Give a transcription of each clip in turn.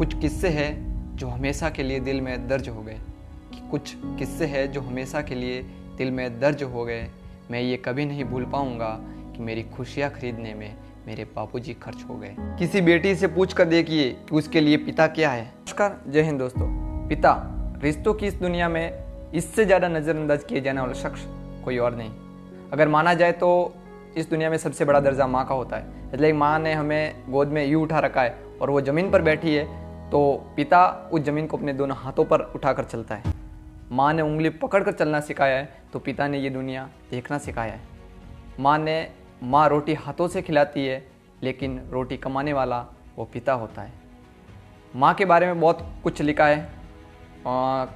कुछ किस्से हैं जो हमेशा के लिए दिल में दर्ज हो गए, कि कुछ किस्से हैं जो हमेशा के लिए दिल में दर्ज हो गए। मैं ये कभी नहीं भूल पाऊंगा कि मेरी खुशियाँ खरीदने में मेरे बापूजी खर्च हो गए। किसी बेटी से पूछ कर देखिए कि उसके लिए पिता क्या है। नमस्कार, जय हिंद दोस्तों। पिता रिश्तों की इस दुनिया में इससे ज़्यादा नज़रअंदाज किए जाने वाला शख्स कोई और नहीं। अगर माना जाए तो इस दुनिया में सबसे बड़ा दर्जा माँ का होता है। इसलिए माँ ने हमें गोद में यूँ उठा रखा है और वो ज़मीन पर बैठी है तो पिता उस ज़मीन को अपने दोनों हाथों पर उठाकर चलता है। माँ ने उंगली पकड़कर चलना सिखाया है तो पिता ने ये दुनिया देखना सिखाया है। माँ रोटी हाथों से खिलाती है, लेकिन रोटी कमाने वाला वो पिता होता है। माँ के बारे में बहुत कुछ लिखा है।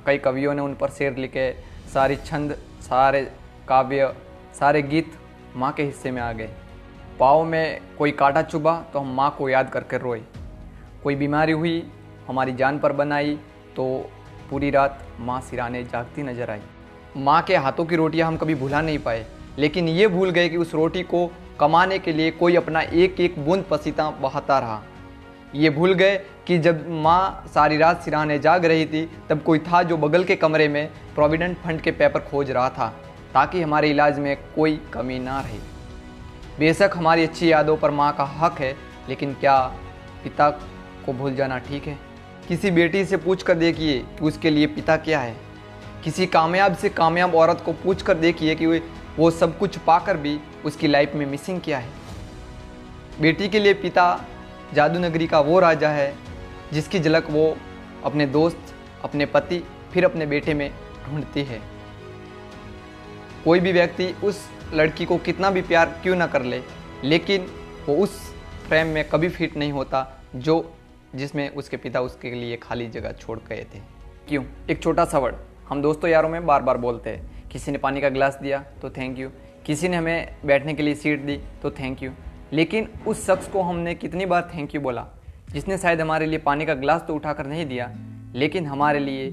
कई कवियों ने उन पर शेर लिखे। सारी छंद, सारे काव्य, सारे गीत माँ के हिस्से में आ गए। पाँव में कोई कांटा चुभा तो हम माँ को याद करके रोए। कोई बीमारी हुई, हमारी जान पर बनाई तो पूरी रात माँ सिराने जागती नजर आई। माँ के हाथों की रोटियाँ हम कभी भुला नहीं पाए, लेकिन ये भूल गए कि उस रोटी को कमाने के लिए कोई अपना एक एक बूंद पसीना बहाता रहा। ये भूल गए कि जब माँ सारी रात सिराने जाग रही थी तब कोई था जो बगल के कमरे में प्रोविडेंट फंड के पेपर खोज रहा था ताकि हमारे इलाज में कोई कमी ना रहे। बेशक हमारी अच्छी यादों पर माँ का हक है, लेकिन क्या पिता को भूल जाना ठीक है? किसी बेटी से पूछ कर देखिए कि उसके लिए पिता क्या है। किसी कामयाब से कामयाब औरत को पूछ कर देखिए कि वो सब कुछ पाकर भी उसकी लाइफ में मिसिंग क्या है। बेटी के लिए पिता जादू नगरी का वो राजा है जिसकी झलक वो अपने दोस्त, अपने पति, फिर अपने बेटे में ढूंढती है। कोई भी व्यक्ति उस लड़की को कितना भी प्यार क्यों ना कर ले, लेकिन वो उस फ्रेम में कभी फिट नहीं होता जिसमें उसके पिता उसके लिए खाली जगह छोड़ गए थे। क्यों? एक छोटा सा वर्ड हम दोस्तों यारों में बार बार बोलते हैं। किसी ने पानी का गिलास दिया तो थैंक यू, किसी ने हमें बैठने के लिए सीट दी तो थैंक यू, लेकिन उस शख्स को हमने कितनी बार थैंक यू बोला जिसने शायद हमारे लिए पानी का गिलास तो उठाकर नहीं दिया, लेकिन हमारे लिए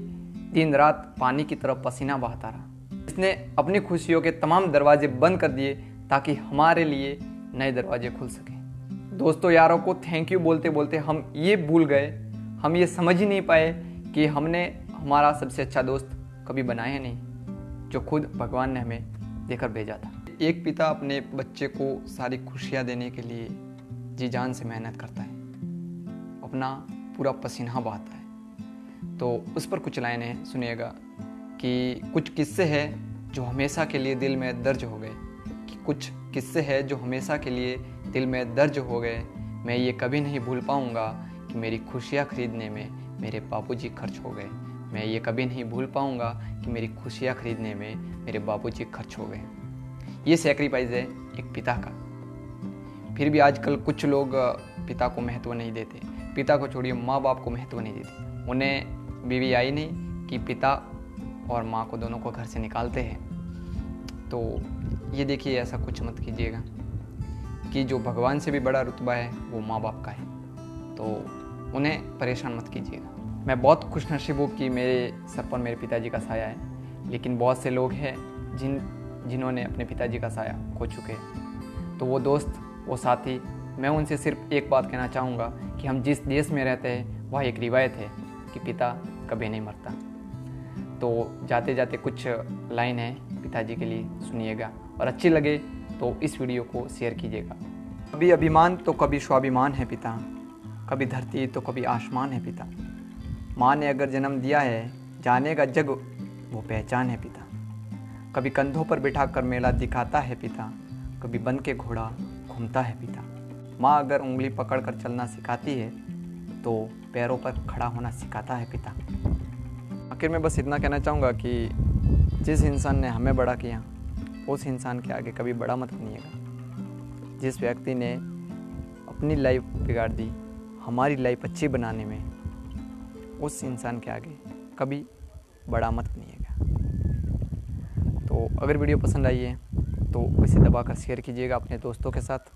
दिन रात पानी की तरफ पसीना बहाता रहा, जिसने अपनी खुशियों के तमाम दरवाजे बंद कर दिए ताकि हमारे लिए नए दरवाजे खुल सकें। दोस्तों यारों को थैंक यू बोलते बोलते हम ये भूल गए, हम ये समझ ही नहीं पाए कि हमने हमारा सबसे अच्छा दोस्त कभी बनाया नहीं, जो खुद भगवान ने हमें देकर भेजा था। एक पिता अपने बच्चे को सारी खुशियाँ देने के लिए जी जान से मेहनत करता है, अपना पूरा पसीना बहाता है। तो उस पर कुछ लाइनें सुनिएगा कि कुछ किस्से हैं जो हमेशा के लिए दिल में दर्ज हो गए, कि कुछ किस्से हैं जो हमेशा के लिए दिल में दर्ज हो गए। मैं ये कभी नहीं भूल पाऊंगा कि मेरी खुशियाँ खरीदने में मेरे बापूजी खर्च हो गए। मैं ये कभी नहीं भूल पाऊंगा कि मेरी खुशियाँ खरीदने में मेरे बापूजी खर्च हो गए। ये सैक्रिफाइस है एक पिता का। फिर भी आजकल कुछ लोग पिता को महत्व नहीं देते। पिता को छोड़िए, माँ बाप को महत्व नहीं देते। उन्हें बीवी आई नहीं कि पिता और माँ को दोनों को घर से निकालते हैं। तो ये देखिए, ऐसा कुछ मत कीजिएगा कि जो भगवान से भी बड़ा रुतबा है वो माँ बाप का है, तो उन्हें परेशान मत कीजिएगा। मैं बहुत खुशनसीब हूँ कि मेरे सर पर मेरे पिताजी का साया है, लेकिन बहुत से लोग हैं जिन्होंने अपने पिताजी का साया खो चुके हैं। तो वो दोस्त, वो साथी, मैं उनसे सिर्फ एक बात कहना चाहूँगा कि हम जिस देश में रहते हैं वह एक रिवायत है कि पिता कभी नहीं मरता। तो जाते जाते कुछ लाइन है पिताजी के लिए, सुनिएगा और अच्छी लगे तो इस वीडियो को शेयर कीजिएगा। कभी अभिमान तो कभी स्वाभिमान है पिता, कभी धरती तो कभी आसमान है पिता। माँ ने अगर जन्म दिया है, जानेगा जग वो पहचान है पिता। कभी कंधों पर बिठाकर मेला दिखाता है पिता, कभी बन के घोड़ा घूमता है पिता। माँ अगर उंगली पकड़कर चलना सिखाती है तो पैरों पर खड़ा होना सिखाता है पिता। आखिर में बस इतना कहना चाहूँगा कि जिस इंसान ने हमें बड़ा किया उस इंसान के आगे कभी बड़ा मत बनिएगा। जिस व्यक्ति ने अपनी लाइफ बिगाड़ दी हमारी लाइफ अच्छी बनाने में, उस इंसान के आगे कभी बड़ा मत बनिएगा। तो अगर वीडियो पसंद आई है तो इसे दबाकर शेयर कीजिएगा अपने दोस्तों के साथ।